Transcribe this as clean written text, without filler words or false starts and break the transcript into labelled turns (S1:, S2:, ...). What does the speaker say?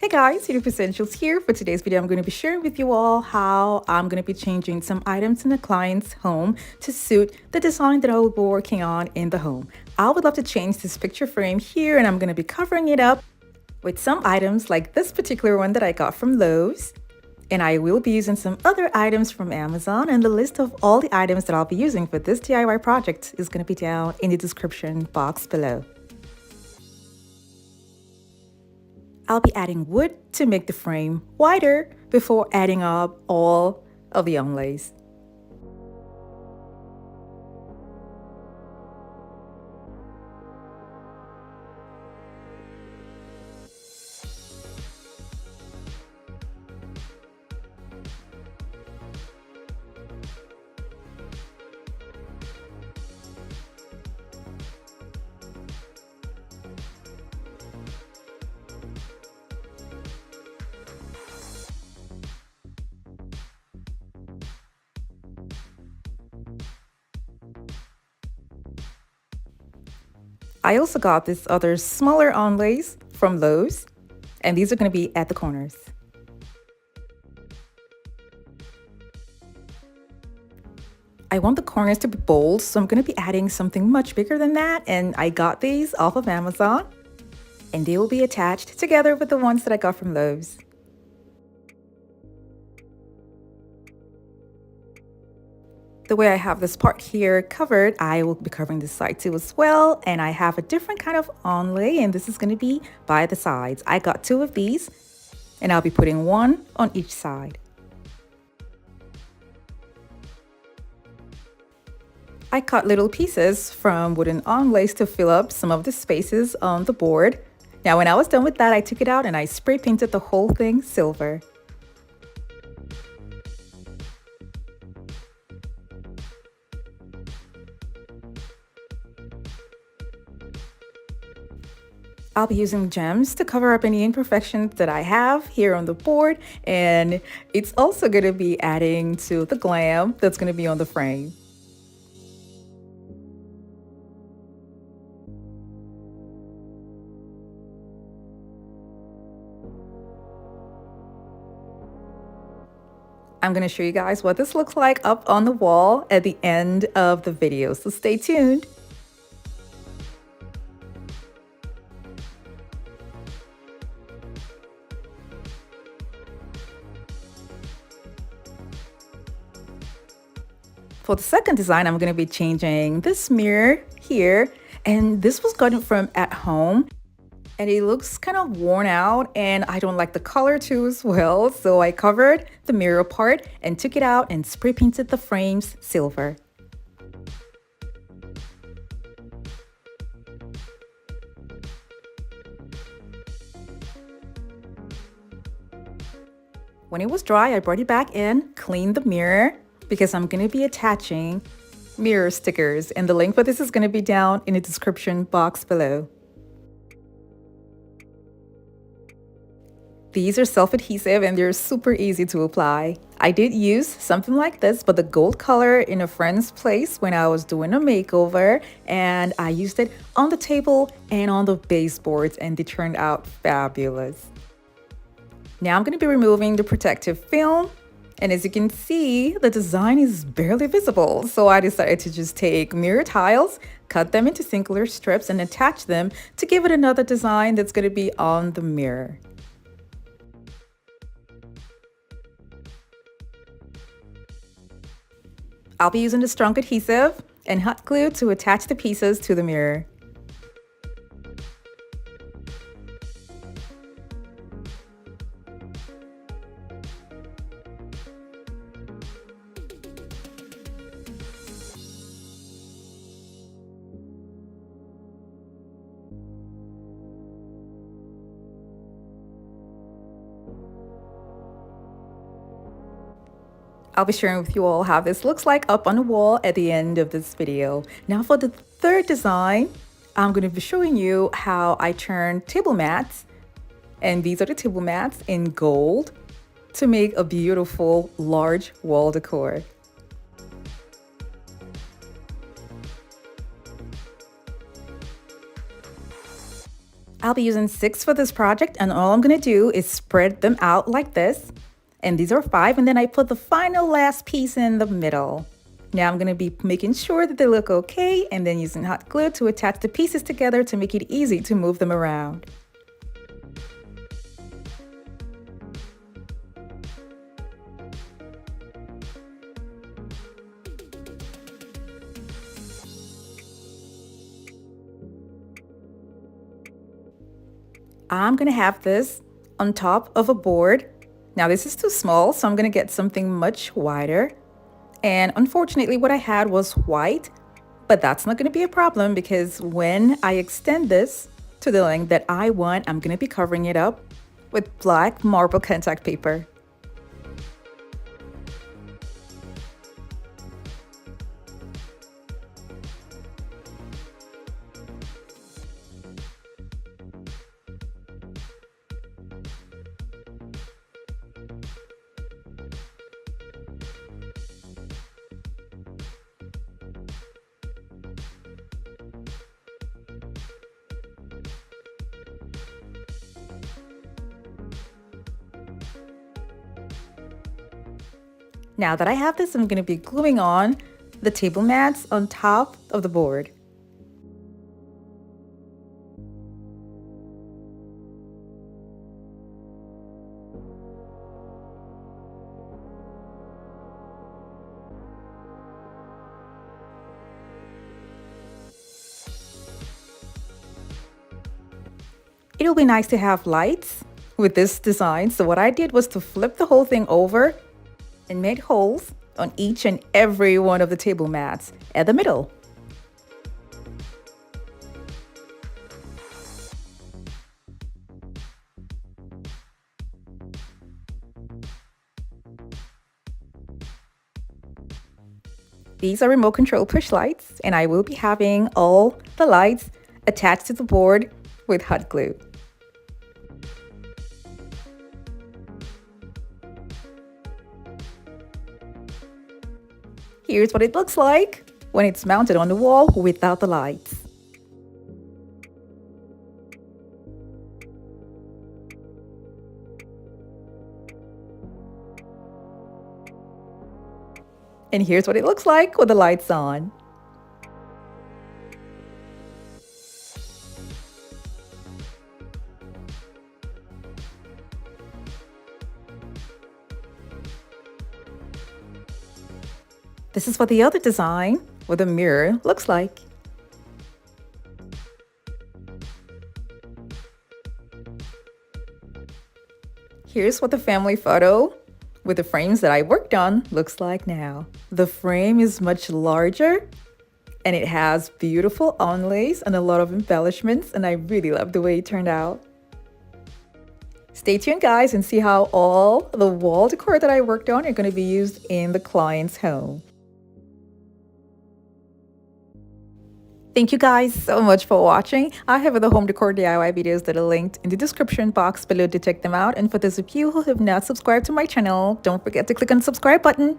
S1: Hey guys, Yoduvh Essentials here. For today's video, I'm going to be sharing with you all how I'm going to be changing some items in the client's home to suit the design that I will be working on in the home. I would love to change this picture frame here, and I'm going to be covering it up with some items like this particular one that I got from Lowe's. And I will be using some other items from Amazon, and the list of all the items that I'll be using for this DIY project is going to be down in the description box below. I'll be adding wood to make the frame wider before adding up all of the onlays. I also got this other smaller onlays from Lowe's, and these are going to be at the corners. I want the corners to be bold, so I'm going to be adding something much bigger than that, and I got these off of Amazon, and they will be attached together with the ones that I got from Lowe's. The way I have this part here covered, I will be covering this side too as well, and I have a different kind of onlay, and this is going to be by the sides. I got two of these, and I'll be putting one on each side. I cut little pieces from wooden onlays to fill up some of the spaces on the board. Now when I was done with that, I took it out and I spray painted the whole thing silver. I'll be using gems to cover up any imperfections that I have here on the board, and it's also going to be adding to the glam that's going to be on the frame. I'm going to show you guys what this looks like up on the wall at the end of the video, so stay tuned. For the second design, I'm going to be changing this mirror here, and this was gotten from at home, and it looks kind of worn out, and I don't like the color too as well, so I covered the mirror part and took it out and spray painted the frames silver. When it was dry, I brought it back in, cleaned the mirror, because I'm going to be attaching mirror stickers, and the link for this is going to be down in the description box below. These are self-adhesive and they're super easy to apply. I did use something like this, but the gold color in a friend's place when I was doing a makeover, and I used it on the table and on the baseboards, and they turned out fabulous. Now I'm going to be removing the protective film, and as you can see, the design is barely visible, so I decided to just take mirror tiles, cut them into singular strips, and attach them to give it another design that's going to be on the mirror. I'll be using the strong adhesive and hot glue to attach the pieces to the mirror. I'll be sharing with you all how this looks like up on the wall at the end of this video. Now for the third design, I'm going to be showing you how I turn table mats, and these are the table mats in gold, to make a beautiful large wall decor. I'll be using 6 for this project, and all I'm gonna do is spread them out like this. And these are 5, and then I put the final last piece in the middle. Now I'm gonna be making sure that they look okay, and then using hot glue to attach the pieces together to make it easy to move them around. I'm gonna have this on top of a board. Now this is too small, so I'm gonna get something much wider. And unfortunately what I had was white, but that's not gonna be a problem because when I extend this to the length that I want, I'm gonna be covering it up with black marble contact paper. Now that I have this, I'm going to be gluing on the table mats on top of the board. It'll be nice to have lights with this design, so what I did was to flip the whole thing over and made holes on each and every one of the table mats at the middle. These are remote control push lights, and I will be having all the lights attached to the board with hot glue. Here's what it looks like when it's mounted on the wall without the lights. And here's what it looks like with the lights on. This is what the other design with a mirror looks like. Here's what the family photo with the frames that I worked on looks like now. The frame is much larger and it has beautiful onlays and a lot of embellishments, and I really love the way it turned out. Stay tuned, guys, and see how all the wall decor that I worked on are going to be used in the client's home. Thank you guys so much for watching. I have other home decor DIY videos that are linked in the description box below to check them out. And for those of you who have not subscribed to my channel, don't forget to click on the subscribe button.